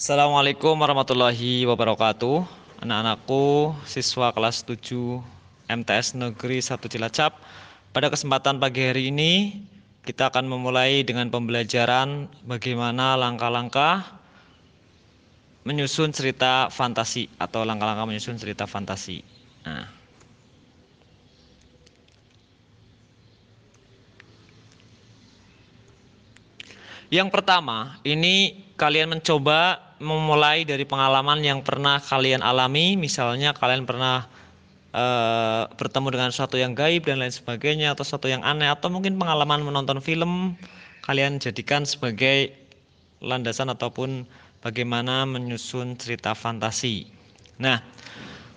Assalamualaikum warahmatullahi wabarakatuh. Anak-anakku, siswa kelas 7 MTS Negeri 1 Cilacap. Pada kesempatan pagi hari ini, kita akan memulai dengan pembelajaran bagaimana langkah-langkah menyusun cerita fantasi atau langkah-langkah menyusun cerita fantasi. Nah, yang pertama, ini kalian mencoba memulai dari pengalaman yang pernah kalian alami. Misalnya kalian pernah bertemu dengan sesuatu yang gaib dan lain sebagainya, atau sesuatu yang aneh, atau mungkin pengalaman menonton film, kalian jadikan sebagai landasan ataupun bagaimana menyusun cerita fantasi. Nah,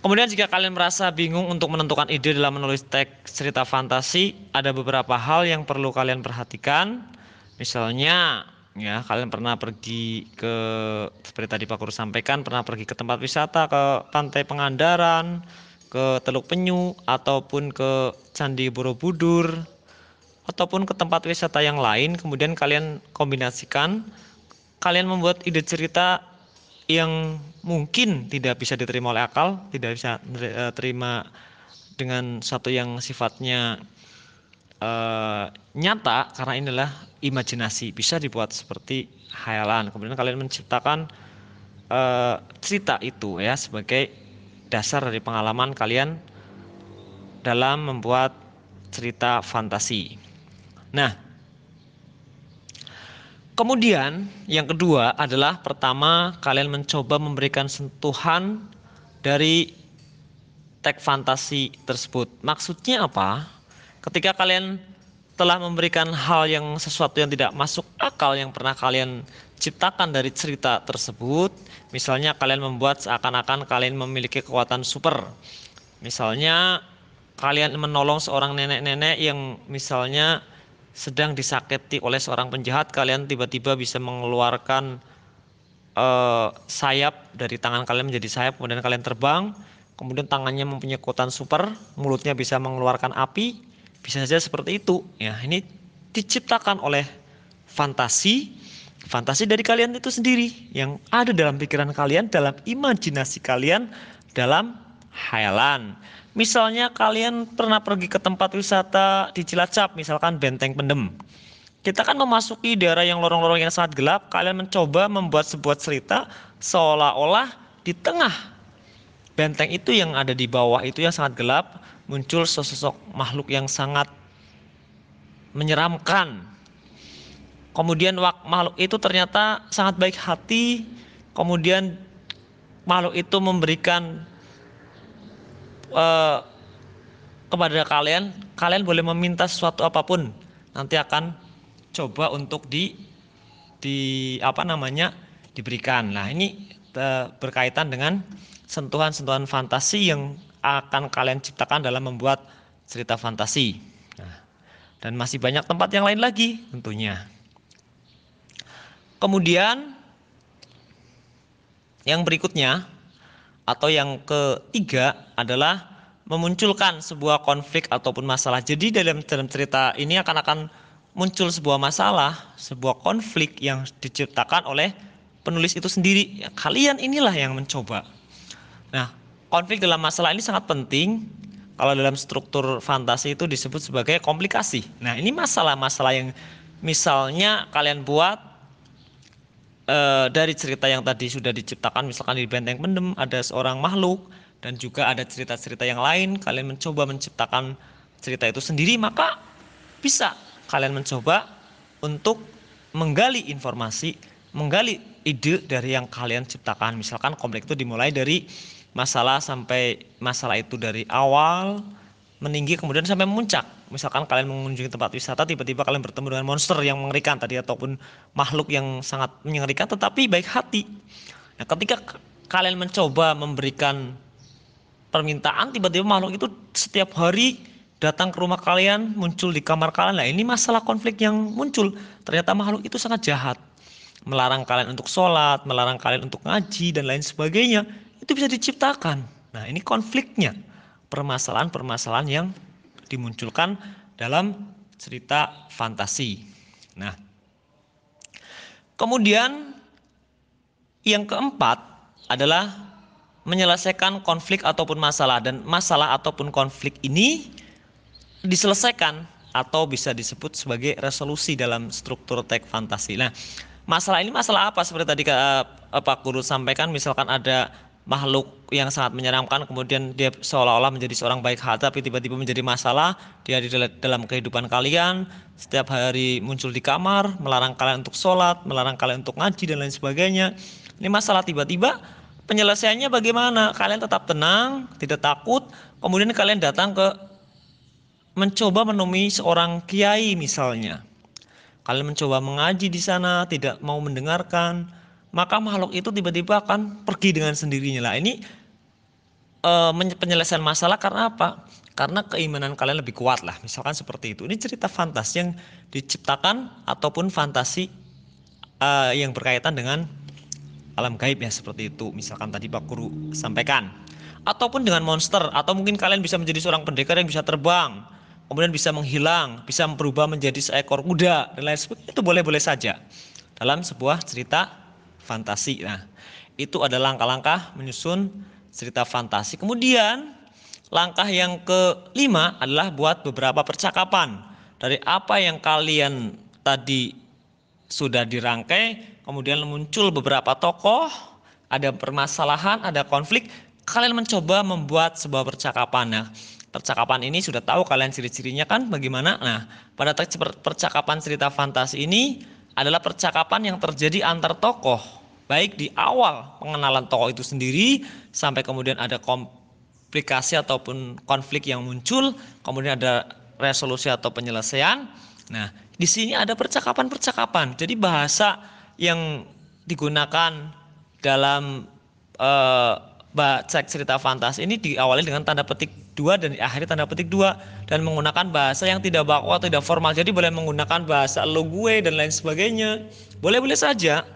kemudian jika kalian merasa bingung untuk menentukan ide dalam menulis teks cerita fantasi, ada beberapa hal yang perlu kalian perhatikan. Misalnya, ya, kalian pernah pergi ke, seperti tadi Pak Guru sampaikan, pernah pergi ke tempat wisata, ke Pantai Pengandaran, ke Teluk Penyu, ataupun ke Candi Borobudur, ataupun ke tempat wisata yang lain. Kemudian kalian kombinasikan, kalian membuat ide cerita yang mungkin tidak bisa diterima oleh akal, tidak bisa terima dengan satu yang sifatnya nyata, karena inilah imajinasi, bisa dibuat seperti khayalan. Kemudian kalian menciptakan cerita itu ya sebagai dasar dari pengalaman kalian dalam membuat cerita fantasi. Nah, kemudian yang kedua adalah pertama kalian mencoba memberikan sentuhan dari teks fantasi tersebut. Maksudnya apa? Ketika kalian telah memberikan hal yang sesuatu yang tidak masuk akal yang pernah kalian ciptakan dari cerita tersebut, misalnya kalian membuat seakan-akan kalian memiliki kekuatan super. Misalnya kalian menolong seorang nenek-nenek yang misalnya sedang disakiti oleh seorang penjahat, kalian tiba-tiba bisa mengeluarkan sayap dari tangan kalian menjadi sayap, kemudian kalian terbang, kemudian tangannya mempunyai kekuatan super, mulutnya bisa mengeluarkan api, bisa saja seperti itu. Ya, ini diciptakan oleh fantasi, fantasi dari kalian itu sendiri yang ada dalam pikiran kalian, dalam imajinasi kalian, dalam khayalan. Misalnya kalian pernah pergi ke tempat wisata di Cilacap, misalkan Benteng Pendem. Kita kan memasuki daerah yang lorong-lorong yang sangat gelap. Kalian mencoba membuat sebuah cerita seolah-olah di tengah benteng itu yang ada di bawah itu yang sangat gelap muncul sosok makhluk yang sangat menyeramkan. Kemudian makhluk itu ternyata sangat baik hati. Kemudian makhluk itu memberikan eh, kepada kalian, kalian boleh meminta sesuatu apapun. Nanti akan coba untuk diberikan. Nah, ini berkaitan dengan sentuhan-sentuhan fantasi yang akan kalian ciptakan dalam membuat cerita fantasi. Nah, dan masih banyak tempat yang lain lagi tentunya. Kemudian yang berikutnya atau yang ketiga adalah memunculkan sebuah konflik ataupun masalah. Jadi dalam cerita ini akan muncul sebuah masalah, sebuah konflik yang diciptakan oleh penulis itu sendiri. Ya, kalian inilah yang mencoba. Nah, konflik dalam masalah ini sangat penting. Kalau dalam struktur fantasi itu disebut sebagai komplikasi. Nah, ini masalah-masalah yang misalnya kalian buat dari cerita yang tadi sudah diciptakan, misalkan di Benteng Pendem ada seorang makhluk dan juga ada cerita-cerita yang lain, kalian mencoba menciptakan cerita itu sendiri, maka bisa kalian mencoba untuk menggali informasi, menggali ide dari yang kalian ciptakan. Misalkan konflik itu dimulai dari masalah sampai masalah itu dari awal meninggi kemudian sampai memuncak. Misalkan kalian mengunjungi tempat wisata, tiba-tiba kalian bertemu dengan monster yang mengerikan tadi ataupun makhluk yang sangat mengerikan tetapi baik hati. Nah, ketika kalian mencoba memberikan permintaan, tiba-tiba makhluk itu setiap hari datang ke rumah kalian, muncul di kamar kalian. Nah, ini masalah konflik yang muncul. Ternyata makhluk itu sangat jahat. Melarang kalian untuk sholat, melarang kalian untuk ngaji dan lain sebagainya. Itu bisa diciptakan. Nah, ini konfliknya. Permasalahan-permasalahan yang dimunculkan dalam cerita fantasi. Nah, kemudian Yang keempat adalah menyelesaikan konflik ataupun masalah, dan masalah ataupun konflik ini diselesaikan atau bisa disebut sebagai resolusi dalam struktur teks fantasi. Nah, masalah ini masalah apa? Seperti tadi Pak Guru sampaikan, misalkan ada makhluk yang sangat menyeramkan, kemudian dia seolah-olah menjadi seorang baik hati, tapi tiba-tiba menjadi masalah. Dia di dalam kehidupan kalian, setiap hari muncul di kamar, melarang kalian untuk sholat, melarang kalian untuk ngaji, dan lain sebagainya. Ini masalah tiba-tiba, penyelesaiannya bagaimana? Kalian tetap tenang, tidak takut, kemudian kalian datang ke mencoba menemui seorang kiai misalnya. Kalian mencoba mengaji di sana, tidak mau mendengarkan, maka makhluk itu tiba-tiba akan pergi dengan sendirinya lah. Ini penyelesaian masalah karena apa? Karena keimanan kalian lebih kuat lah. Misalkan seperti itu. Ini cerita fantasi yang diciptakan ataupun fantasi yang berkaitan dengan alam gaib ya, seperti itu. Misalkan tadi Pak Guru sampaikan. Ataupun dengan monster, atau mungkin kalian bisa menjadi seorang pendekar yang bisa terbang, kemudian bisa menghilang, bisa berubah menjadi seekor kuda dan lain sebagainya. Itu boleh-boleh saja dalam sebuah cerita fantasi. Nah, itu adalah langkah-langkah menyusun cerita fantasi. Kemudian langkah yang kelima adalah buat beberapa percakapan dari apa yang kalian tadi sudah dirangkai. Kemudian muncul beberapa tokoh, ada permasalahan, ada konflik. Kalian mencoba membuat sebuah percakapan. Nah, percakapan ini sudah tahu kalian ciri-cirinya kan bagaimana? Nah, pada percakapan cerita fantasi ini adalah percakapan yang terjadi antar tokoh, baik di awal pengenalan tokoh itu sendiri sampai kemudian ada komplikasi ataupun konflik yang muncul, kemudian ada resolusi atau penyelesaian. Nah, di sini ada percakapan-percakapan. Jadi bahasa yang digunakan dalam cerita fantasi ini diawali dengan tanda petik 2 dan diakhiri tanda petik 2, dan menggunakan bahasa yang tidak baku atau tidak formal. Jadi boleh menggunakan bahasa lo gue dan lain sebagainya. Boleh-boleh saja.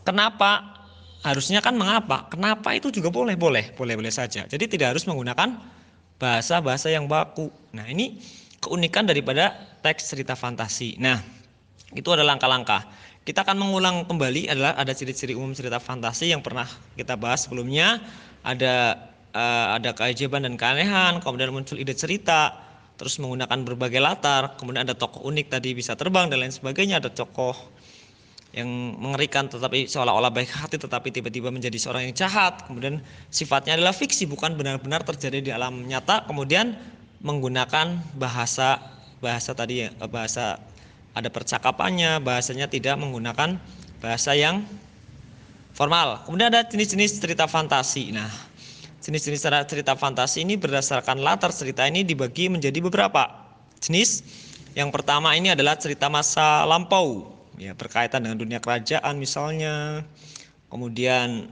Kenapa? Harusnya kan mengapa? Kenapa itu juga boleh-boleh saja. Jadi tidak harus menggunakan bahasa-bahasa yang baku. Nah, ini keunikan daripada teks cerita fantasi. Nah, itu adalah langkah-langkah. Kita akan mengulang kembali, adalah ada ciri-ciri umum cerita fantasi yang pernah kita bahas sebelumnya. Ada keajaiban dan keanehan, kemudian muncul ide cerita, terus menggunakan berbagai latar, kemudian ada tokoh unik tadi bisa terbang dan lain sebagainya, ada tokoh yang mengerikan tetapi seolah-olah baik hati tetapi tiba-tiba menjadi seorang yang jahat. Kemudian sifatnya adalah fiksi, bukan benar-benar terjadi di alam nyata. Kemudian menggunakan bahasa tadi ya, bahasa ada percakapannya, bahasanya tidak menggunakan bahasa yang formal. Kemudian ada jenis-jenis cerita fantasi. Nah, jenis-jenis cerita fantasi ini berdasarkan latar cerita ini dibagi menjadi beberapa jenis. Yang pertama ini adalah cerita masa lampau, ya, berkaitan dengan dunia kerajaan misalnya. Kemudian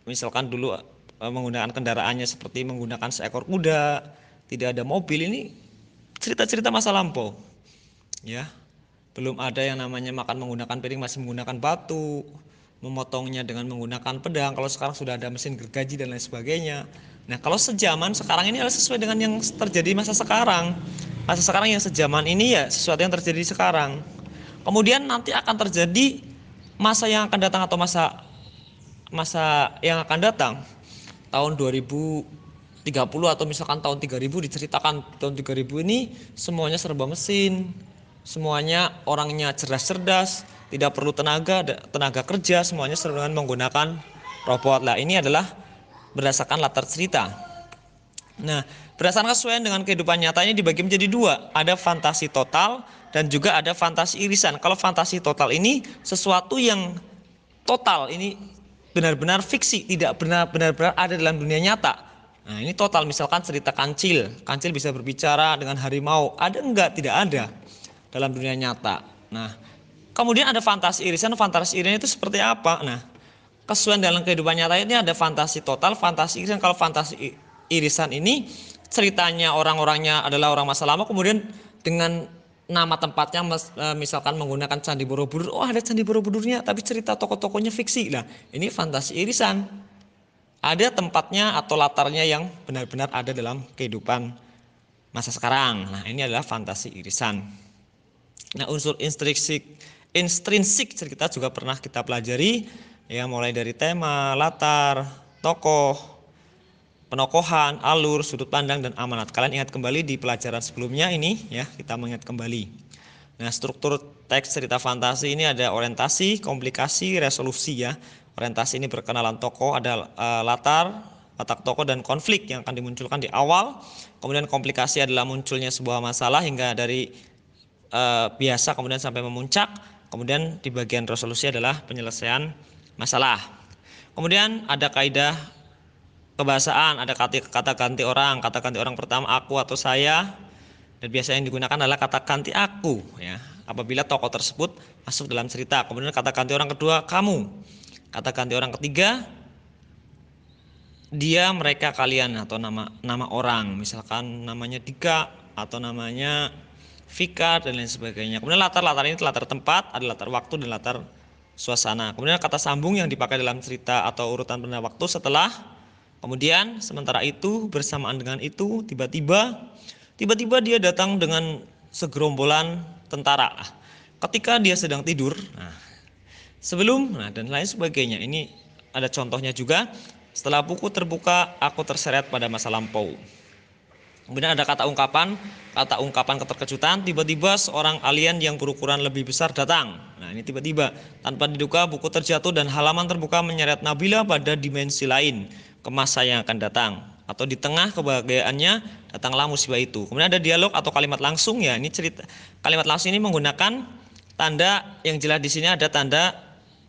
misalkan dulu menggunakan kendaraannya seperti menggunakan seekor kuda, tidak ada mobil. Ini cerita-cerita masa lampau, ya. Belum ada yang namanya makan menggunakan piring, masih menggunakan batu, memotongnya dengan menggunakan pedang. Kalau sekarang sudah ada mesin gergaji dan lain sebagainya. Nah, kalau sejaman sekarang ini adalah sesuai dengan yang terjadi masa sekarang. Masa sekarang yang sejaman ini ya sesuatu yang terjadi sekarang. Kemudian nanti akan terjadi masa yang akan datang atau masa yang akan datang tahun 2030 atau misalkan tahun 3000, diceritakan tahun 3000 ini semuanya serba mesin, semuanya orangnya cerdas-cerdas, tidak perlu tenaga kerja, semuanya dengan menggunakan robot. Lah, ini adalah berdasarkan latar cerita. Nah, berdasarkan kesesuaian dengan kehidupan nyata ini dibagi menjadi dua, ada fantasi total dan juga ada fantasi irisan. Kalau fantasi total ini sesuatu yang total, ini benar-benar fiksi, tidak benar-benar ada dalam dunia nyata. Nah, ini total. Misalkan cerita kancil bisa berbicara dengan harimau, ada enggak? Tidak ada dalam dunia nyata. Nah, kemudian ada fantasi irisan. Fantasi irisan itu seperti apa? Nah, kesesuaian dalam kehidupan nyata ini ada fantasi total, fantasi irisan. Kalau fantasi irisan ini ceritanya orang-orangnya adalah orang masa lama, kemudian dengan nama tempatnya misalkan menggunakan Candi Borobudur. Oh, ada Candi Borobudurnya, tapi cerita tokoh-tokohnya fiksi. Nah, ini fantasi irisan. Ada tempatnya atau latarnya yang benar-benar ada dalam kehidupan masa sekarang. Nah, ini adalah fantasi irisan. Nah, unsur intrinsik cerita juga pernah kita pelajari. Ya, mulai dari tema, latar, tokoh, penokohan, alur, sudut pandang, dan amanat. Kalian ingat kembali di pelajaran sebelumnya ini ya, kita mengingat kembali. Nah, struktur teks cerita fantasi ini ada orientasi, komplikasi, resolusi ya. Orientasi ini berkenalan tokoh, ada latar, watak tokoh, dan konflik yang akan dimunculkan di awal. Kemudian komplikasi adalah munculnya sebuah masalah hingga dari biasa kemudian sampai memuncak. Kemudian di bagian resolusi adalah penyelesaian masalah. Kemudian ada kaidah kebahasaan, ada kata ganti orang. Kata ganti orang pertama aku atau saya, dan biasanya yang digunakan adalah kata ganti aku ya. Apabila tokoh tersebut masuk dalam cerita. Kemudian kata ganti orang kedua kamu. Kata ganti orang ketiga dia, mereka, kalian, atau nama orang. Misalkan namanya Dika atau namanya Vika dan lain sebagainya. Kemudian latar ini latar tempat, ada latar waktu dan latar suasana. Kemudian kata sambung yang dipakai dalam cerita atau urutan pada waktu setelah. Kemudian sementara itu, bersamaan dengan itu, tiba-tiba dia datang dengan segerombolan tentara. Ketika dia sedang tidur, dan lain sebagainya. Ini ada contohnya juga. Setelah buku terbuka, aku terseret pada masa lampau. Kemudian ada kata ungkapan keterkejutan. Tiba-tiba seorang alien yang berukuran lebih besar datang. Nah, ini tiba-tiba tanpa diduga buku terjatuh dan halaman terbuka menyeret Nabila pada dimensi lain ke masa yang akan datang. Atau di tengah kebahagiaannya datanglah musibah itu. Kemudian ada dialog atau kalimat langsung ya. Ini cerita kalimat langsung ini menggunakan tanda yang jelas di sini ada tanda.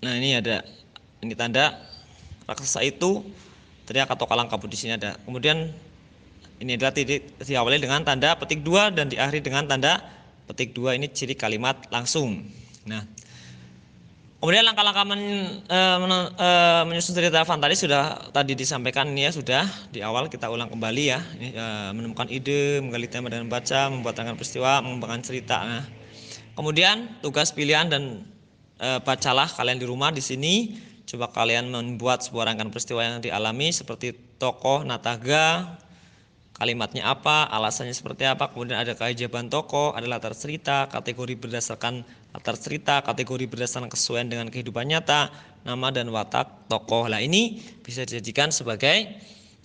Nah, ini tanda raksasa itu teriak atau kalang kabut di sini ada. Kemudian ini adalah diawali dengan tanda petik 2 dan diakhiri dengan tanda petik 2. Ini ciri kalimat langsung. Nah, kemudian langkah-langkah menyusun cerita fantasi sudah tadi disampaikan ini ya, sudah di awal. Kita ulang kembali ya. Ini, menemukan ide, menggali tema dan membaca, membuat rangkaian peristiwa, mengembangkan cerita. Nah, kemudian tugas pilihan dan bacalah kalian di rumah di sini. Coba kalian membuat sebuah rangkaian peristiwa yang dialami seperti tokoh, nataga, kalimatnya apa, alasannya seperti apa, kemudian ada keajaiban tokoh, ada latar cerita, kategori berdasarkan latar cerita, kategori berdasarkan kesesuaian dengan kehidupan nyata, nama dan watak tokoh. Nah, ini bisa dijadikan sebagai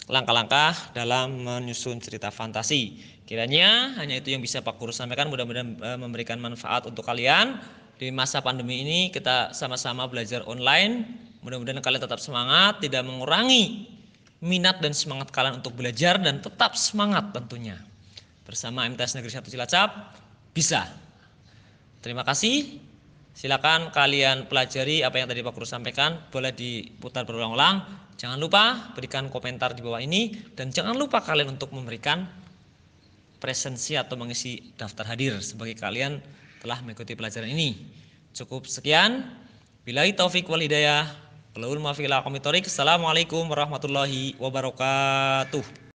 langkah-langkah dalam menyusun cerita fantasi. Kiranya hanya itu yang bisa Pak Guru sampaikan. Mudah-mudahan memberikan manfaat untuk kalian. Di masa pandemi ini kita sama-sama belajar online. Mudah-mudahan kalian tetap semangat, tidak mengurangi minat dan semangat kalian untuk belajar, dan tetap semangat tentunya. Bersama MTS Negeri 1 Cilacap bisa. Terima kasih. Silakan kalian pelajari apa yang tadi Pak Guru sampaikan. Boleh diputar berulang-ulang. Jangan lupa berikan komentar di bawah ini, dan jangan lupa kalian untuk memberikan presensi atau mengisi daftar hadir sebagai kalian telah mengikuti pelajaran ini. Cukup sekian. Billahi taufik wal hidayah. Assalamualaikum warahmatullahi wabarakatuh.